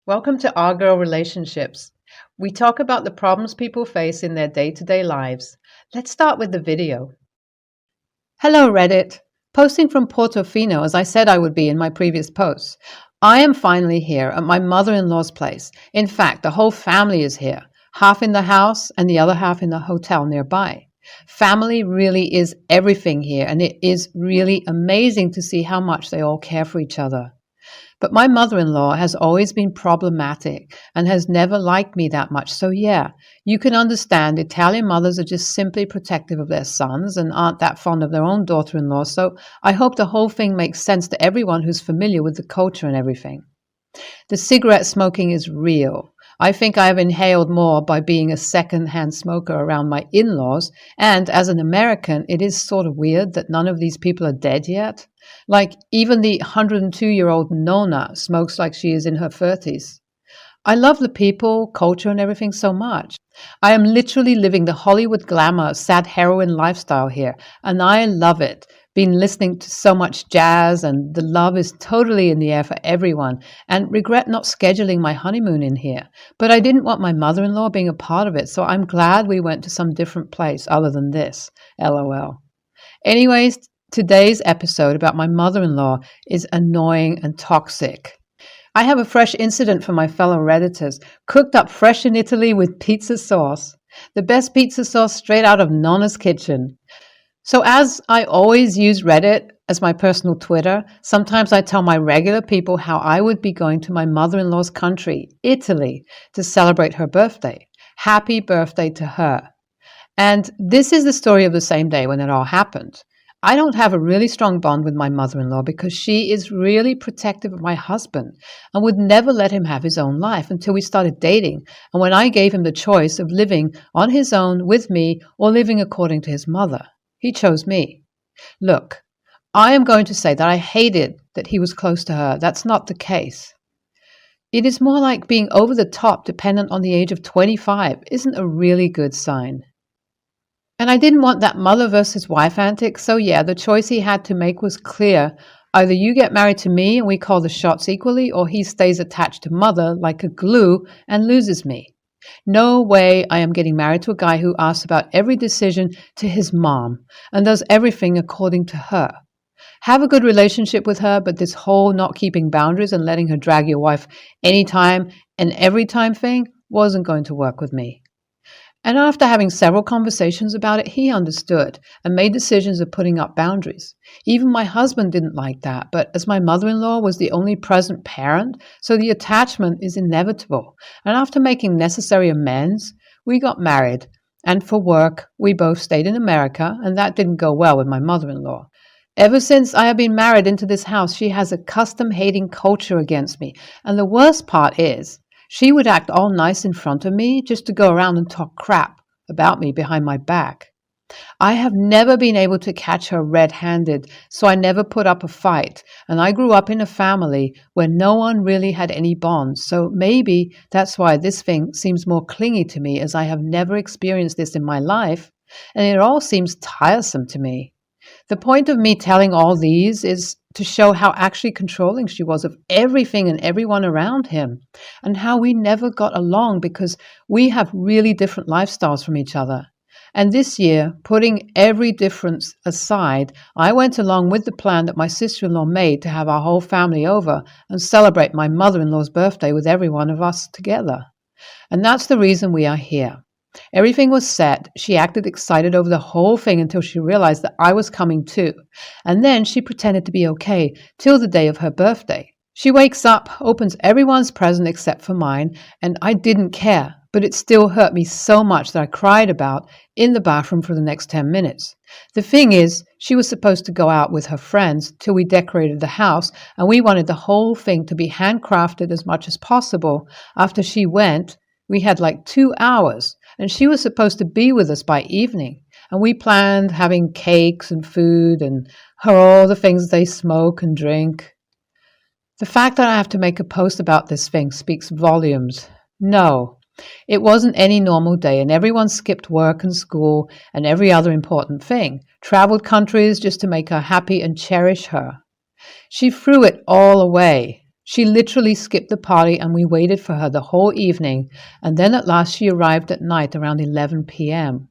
Welcome to Our Girl Relationships. We talk about the problems people face in their day-to-day lives. Let's start with the video. Hello, Reddit. Posting from Portofino, as I said I would be in my previous posts. I am finally here at my mother-in-law's place. In fact, the whole family is here, half in the house and the other half in the hotel nearby. Family really is everything here, and it is really amazing to see how much they all care for each other. But my mother-in-law has always been problematic and has never liked me that much. So yeah, you can understand Italian mothers are just simply protective of their sons and aren't that fond of their own daughter-in-law. So I hope the whole thing makes sense to everyone who's familiar with the culture and everything. The cigarette smoking is real. I think I have inhaled more by being a second-hand smoker around my in-laws, and as an American, it is sort of weird that none of these people are dead yet. Like, even the 102-year-old Nona smokes like she is in her 30s. I love the people, culture, and everything so much. I am literally living the Hollywood glamour, sad heroine lifestyle here, and I love it. Been listening to so much jazz, and the love is totally in the air for everyone, and regret not scheduling my honeymoon in here. But I didn't want my mother-in-law being a part of it, so I'm glad we went to some different place other than this. LOL. Anyways, today's episode about my mother-in-law is annoying and toxic. I have a fresh incident for my fellow Redditors, cooked up fresh in Italy with pizza sauce. The best pizza sauce straight out of Nonna's kitchen. So as I always use Reddit as my personal Twitter, sometimes I tell my regular people how I would be going to my mother-in-law's country, Italy, to celebrate her birthday. Happy birthday to her. And this is the story of the same day when it all happened. I don't have a really strong bond with my mother-in-law because she is really protective of my husband and would never let him have his own life until we started dating, and when I gave him the choice of living on his own with me or living according to his mother. He chose me. Look, I am going to say that I hated that he was close to her. That's not the case. It is more like being over the top dependent on the age of 25 isn't a really good sign. And I didn't want that mother versus wife antic, so yeah, the choice he had to make was clear. Either you get married to me and we call the shots equally, or he stays attached to mother like a glue and loses me. No way I am getting married to a guy who asks about every decision to his mom and does everything according to her. Have a good relationship with her, but this whole not keeping boundaries and letting her drag your wife anytime and every time thing wasn't going to work with me. And after having several conversations about it, he understood and made decisions of putting up boundaries. Even my husband didn't like that, but as my mother-in-law was the only present parent, so the attachment is inevitable. And after making necessary amends, we got married. And for work, we both stayed in America, and that didn't go well with my mother-in-law. Ever since I have been married into this house, she has a custom-hating culture against me. And the worst part is, she would act all nice in front of me just to go around and talk crap about me behind my back. I have never been able to catch her red-handed, so I never put up a fight, and I grew up in a family where no one really had any bonds, so maybe that's why this thing seems more clingy to me, as I have never experienced this in my life, and it all seems tiresome to me. The point of me telling all these is to show how actually controlling she was of everything and everyone around him, and how we never got along because we have really different lifestyles from each other. And this year, putting every difference aside, I went along with the plan that my sister-in-law made to have our whole family over and celebrate my mother-in-law's birthday with every one of us together. And that's the reason we are here. Everything was set. She acted excited over the whole thing until she realized that I was coming too. And then she pretended to be okay till the day of her birthday. She wakes up, opens everyone's present except for mine, and I didn't care, but it still hurt me so much that I cried about in the bathroom for the next 10 minutes. The thing is, she was supposed to go out with her friends till we decorated the house, and we wanted the whole thing to be handcrafted as much as possible. After she went, we had like 2 hours, and she was supposed to be with us by evening. And we planned having cakes and food and all the things they smoke and drink. The fact that I have to make a post about this thing speaks volumes. No, it wasn't any normal day, and everyone skipped work and school and every other important thing, traveled countries just to make her happy and cherish her. She threw it all away. She literally skipped the party and we waited for her the whole evening, and then at last she arrived at night around 11 p.m.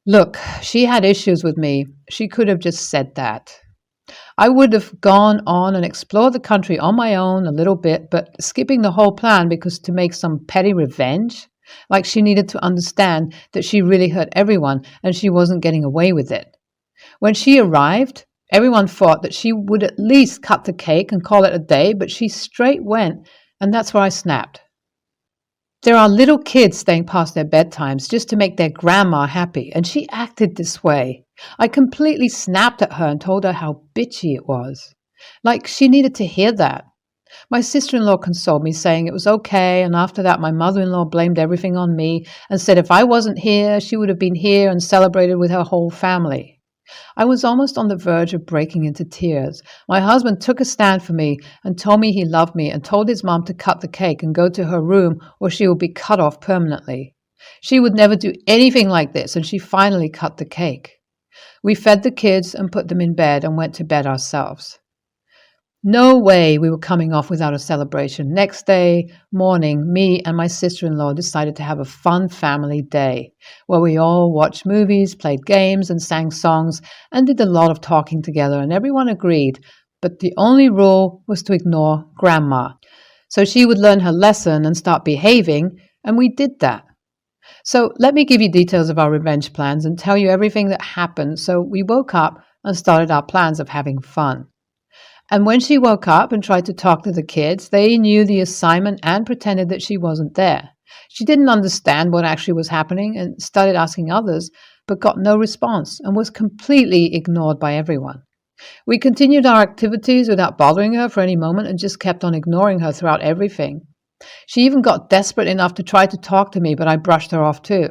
Look, she had issues with me. She could have just said that. I would have gone on and explored the country on my own a little bit, but skipping the whole plan because to make some petty revenge? Like she needed to understand that she really hurt everyone and she wasn't getting away with it. When she arrived, everyone thought that she would at least cut the cake and call it a day, but she straight went, and that's where I snapped. There are little kids staying past their bedtimes just to make their grandma happy, and she acted this way. I completely snapped at her and told her how bitchy it was. Like she needed to hear that. My sister-in-law consoled me, saying it was okay, and after that my mother-in-law blamed everything on me and said if I wasn't here, she would have been here and celebrated with her whole family. I was almost on the verge of breaking into tears. My husband took a stand for me and told me he loved me and told his mom to cut the cake and go to her room or she would be cut off permanently. She would never do anything like this, and she finally cut the cake. We fed the kids and put them in bed and went to bed ourselves. No way we were coming off without a celebration. Next day morning, me and my sister-in-law decided to have a fun family day where we all watched movies, played games, and sang songs, and did a lot of talking together, and everyone agreed. But the only rule was to ignore Grandma. So she would learn her lesson and start behaving, and we did that. So let me give you details of our revenge plans and tell you everything that happened. So we woke up and started our plans of having fun. And when she woke up and tried to talk to the kids, they knew the assignment and pretended that she wasn't there. She didn't understand what actually was happening and started asking others, but got no response and was completely ignored by everyone. We continued our activities without bothering her for any moment and just kept on ignoring her throughout everything. She even got desperate enough to try to talk to me, but I brushed her off too.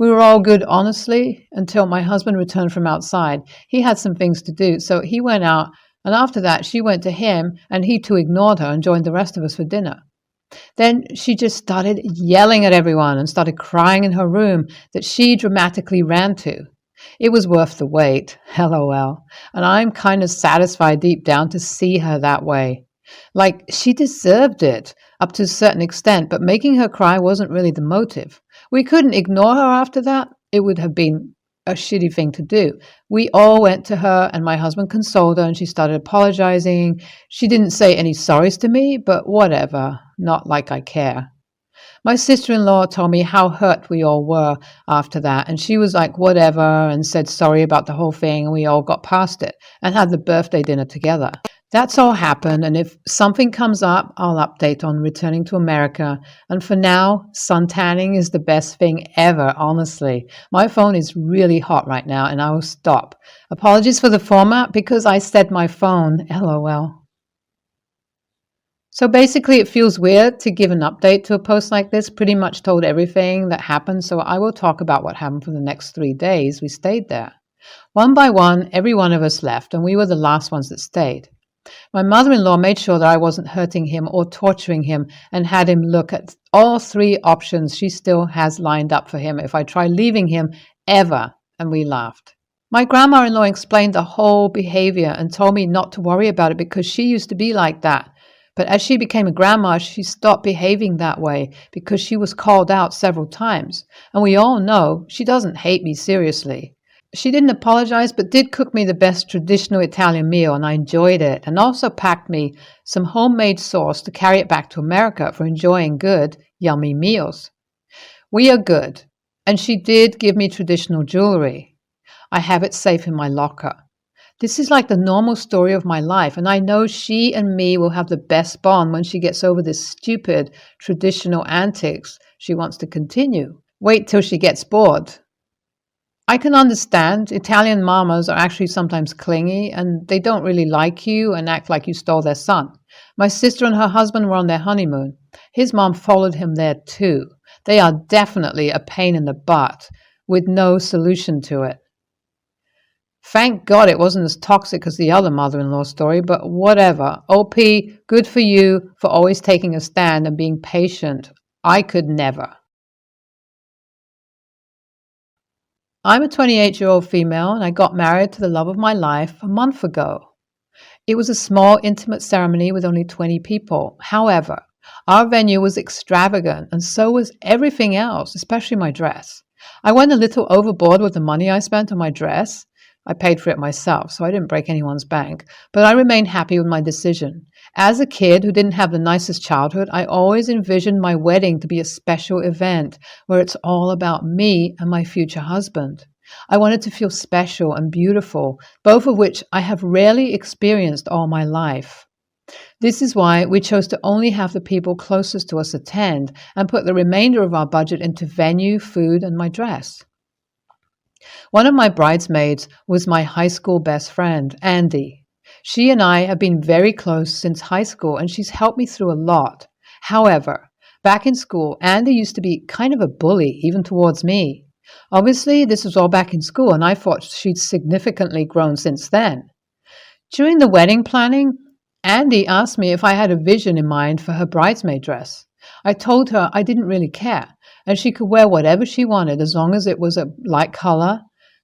We were all good, honestly, until my husband returned from outside. He had some things to do, so he went out. And after that, she went to him, and he too ignored her and joined the rest of us for dinner. Then she just started yelling at everyone and started crying in her room that she dramatically ran to. It was worth the wait, LOL. And I'm kind of satisfied deep down to see her that way. Like, she deserved it up to a certain extent, but making her cry wasn't really the motive. We couldn't ignore her after that. It would have been a shitty thing to do. We all went to her and my husband consoled her and she started apologizing. She didn't say any sorries to me, but whatever, not like I care. My sister-in-law told me how hurt we all were after that, and she was like whatever and said sorry about the whole thing, and we all got past it and had the birthday dinner together. That's all happened, and if something comes up, I'll update on returning to America. And for now, sun tanning is the best thing ever, honestly. My phone is really hot right now, and I will stop. Apologies for the format because I said my phone, LOL. So basically, it feels weird to give an update to a post like this. Pretty much told everything that happened, so I will talk about what happened for the next 3 days we stayed there. One by one, every one of us left, and we were the last ones that stayed. My mother-in-law made sure that I wasn't hurting him or torturing him and had him look at all 3 options she still has lined up for him if I try leaving him ever, and we laughed. My grandma-in-law explained the whole behavior and told me not to worry about it because she used to be like that. But as she became a grandma, she stopped behaving that way because she was called out several times. And we all know she doesn't hate me seriously. She didn't apologize, but did cook me the best traditional Italian meal, and I enjoyed it, and also packed me some homemade sauce to carry it back to America for enjoying good, yummy meals. We are good, and she did give me traditional jewelry. I have it safe in my locker. This is like the normal story of my life, and I know she and me will have the best bond when she gets over this stupid traditional antics she wants to continue. Wait till she gets bored. I can understand Italian mamas are actually sometimes clingy and they don't really like you and act like you stole their son. My sister and her husband were on their honeymoon. His mom followed him there too. They are definitely a pain in the butt with no solution to it. Thank God it wasn't as toxic as the other mother-in-law story, but whatever. OP, good for you for always taking a stand and being patient. I could never. I'm a 28-year-old female and I got married to the love of my life a month ago. It was a small, intimate ceremony with only 20 people. However, our venue was extravagant, and so was everything else, especially my dress. I went a little overboard with the money I spent on my dress. I paid for it myself, so I didn't break anyone's bank, but I remained happy with my decision. As a kid who didn't have the nicest childhood, I always envisioned my wedding to be a special event where it's all about me and my future husband. I wanted to feel special and beautiful, both of which I have rarely experienced all my life. This is why we chose to only have the people closest to us attend and put the remainder of our budget into venue, food, and my dress. One of my bridesmaids was my high school best friend, Andy. She and I have been very close since high school, and she's helped me through a lot. However, back in school, Andy used to be kind of a bully, even towards me. Obviously, this was all back in school, and I thought she'd significantly grown since then. During the wedding planning, Andy asked me if I had a vision in mind for her bridesmaid dress. I told her I didn't really care, and she could wear whatever she wanted as long as it was a light color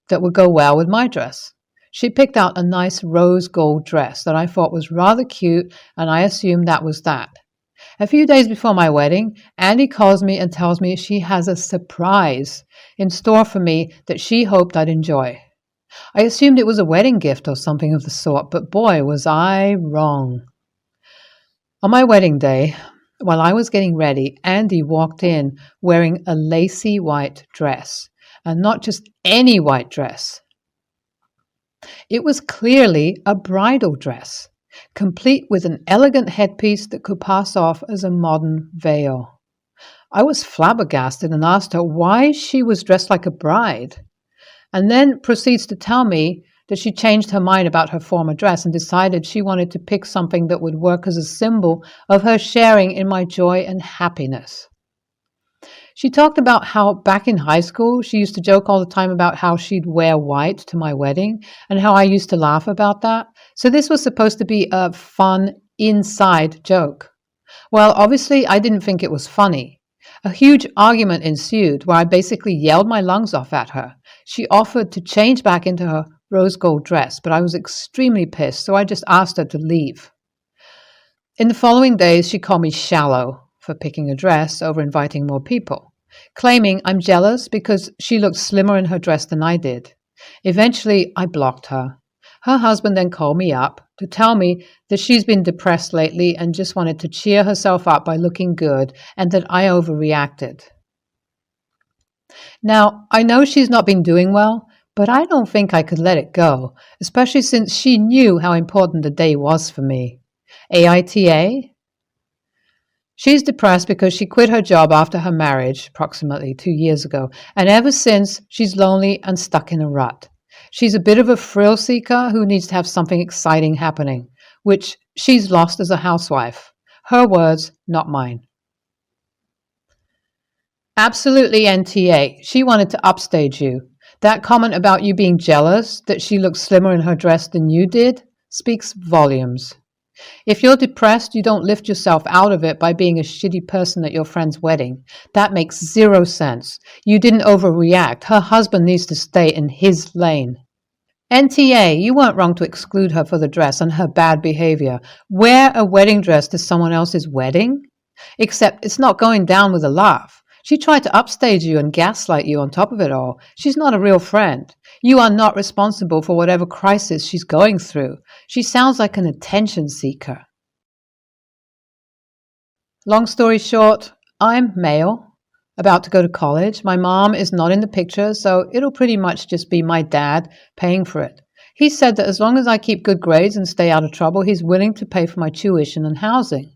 that would go well with my dress. She picked out a nice rose gold dress that I thought was rather cute, and I assumed that was that. A few days before my wedding, Andy calls me and tells me she has a surprise in store for me that she hoped I'd enjoy. I assumed it was a wedding gift or something of the sort, but boy, was I wrong. On my wedding day, while I was getting ready, Andy walked in wearing a lacy white dress, and not just any white dress. It was clearly a bridal dress, complete with an elegant headpiece that could pass off as a modern veil. I was flabbergasted and asked her why she was dressed like a bride, and then proceeds to tell me that she changed her mind about her former dress and decided she wanted to pick something that would work as a symbol of her sharing in my joy and happiness. She talked about how back in high school she used to joke all the time about how she'd wear white to my wedding and how I used to laugh about that. So this was supposed to be a fun inside joke. Well, obviously I didn't think it was funny. A huge argument ensued where I basically yelled my lungs off at her. She offered to change back into her rose gold dress, but I was extremely pissed, so I just asked her to leave. In the following days, she called me shallow for picking a dress over inviting more people, claiming I'm jealous because she looked slimmer in her dress than I did. Eventually, I blocked her. Her husband then called me up to tell me that she's been depressed lately and just wanted to cheer herself up by looking good and that I overreacted. Now, I know she's not been doing well, but I don't think I could let it go, especially since she knew how important the day was for me. AITA? She's depressed because she quit her job after her marriage, approximately 2 years ago, and ever since, she's lonely and stuck in a rut. She's a bit of a thrill seeker who needs to have something exciting happening, which she's lost as a housewife. Her words, not mine. Absolutely NTA. She wanted to upstage you. That comment about you being jealous that she looked slimmer in her dress than you did speaks volumes. If you're depressed, you don't lift yourself out of it by being a shitty person at your friend's wedding. That makes zero sense. You didn't overreact. Her husband needs to stay in his lane. NTA, you weren't wrong to exclude her for the dress and her bad behavior. Wear a wedding dress to someone else's wedding? Except it's not going down with a laugh. She tried to upstage you and gaslight you on top of it all. She's not a real friend. You are not responsible for whatever crisis she's going through. She sounds like an attention seeker. Long story short, I'm male, about to go to college. My mom is not in the picture, so it'll pretty much just be my dad paying for it. He said that as long as I keep good grades and stay out of trouble, he's willing to pay for my tuition and housing.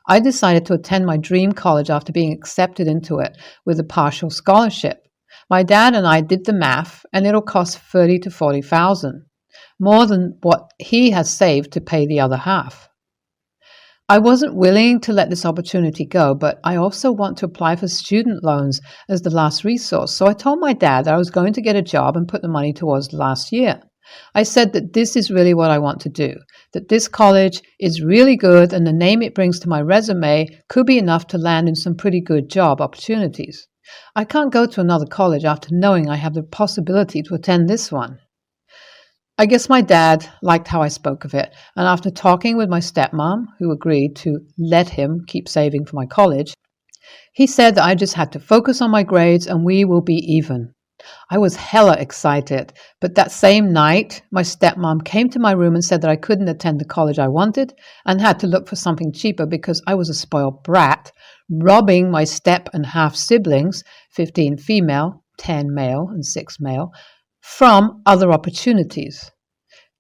I decided to attend my dream college after being accepted into it with a partial scholarship. My dad and I did the math, and it'll cost $30,000 to $40,000, more than what he has saved to pay the other half. I wasn't willing to let this opportunity go, but I also want to apply for student loans as the last resource, so I told my dad that I was going to get a job and put the money towards last year. I said that this is really what I want to do, that this college is really good and the name it brings to my resume could be enough to land in some pretty good job opportunities. I can't go to another college after knowing I have the possibility to attend this one. I guess my dad liked how I spoke of it, and after talking with my stepmom, who agreed to let him keep saving for my college, he said that I just had to focus on my grades and we will be even. I was hella excited, but that same night, my stepmom came to my room and said that I couldn't attend the college I wanted and had to look for something cheaper because I was a spoiled brat, robbing my step and half siblings, 15 female, 10 male, and 6 male, from other opportunities.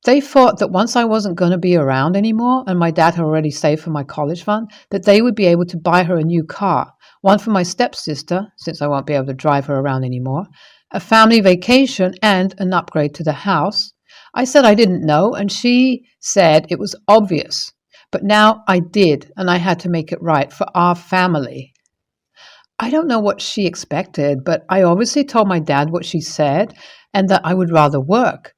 They thought that once I wasn't going to be around anymore and my dad had already saved for my college fund, that they would be able to buy her a new car, one for my stepsister, since I won't be able to drive her around anymore, a family vacation, and an upgrade to the house. I said I didn't know, and she said it was obvious. But now I did, and I had to make it right for our family. I don't know what she expected, but I obviously told my dad what she said and that I would rather work.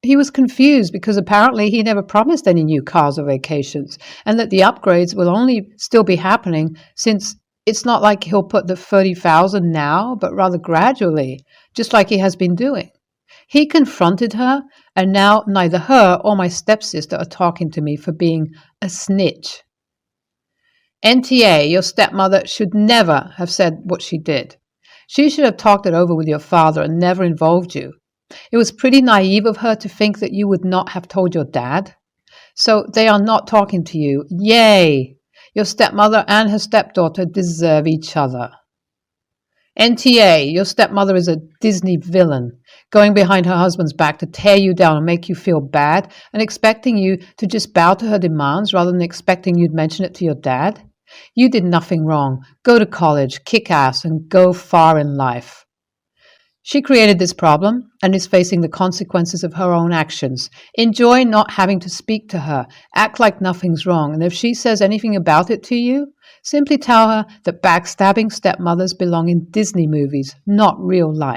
He was confused because apparently he never promised any new cars or vacations, and that the upgrades will only still be happening since it's not like he'll put the 30,000 now, but rather gradually, just like he has been doing. He confronted her, and now neither her or my stepsister are talking to me for being a snitch. NTA, your stepmother should never have said what she did. She should have talked it over with your father and never involved you. It was pretty naive of her to think that you would not have told your dad. So they are not talking to you. Yay! Your stepmother and her stepdaughter deserve each other. NTA, your stepmother is a Disney villain, going behind her husband's back to tear you down and make you feel bad, and expecting you to just bow to her demands rather than expecting you'd mention it to your dad. You did nothing wrong. Go to college, kick ass, and go far in life. She created this problem and is facing the consequences of her own actions. Enjoy not having to speak to her. Act like nothing's wrong. And if she says anything about it to you, simply tell her that backstabbing stepmothers belong in Disney movies, not real life.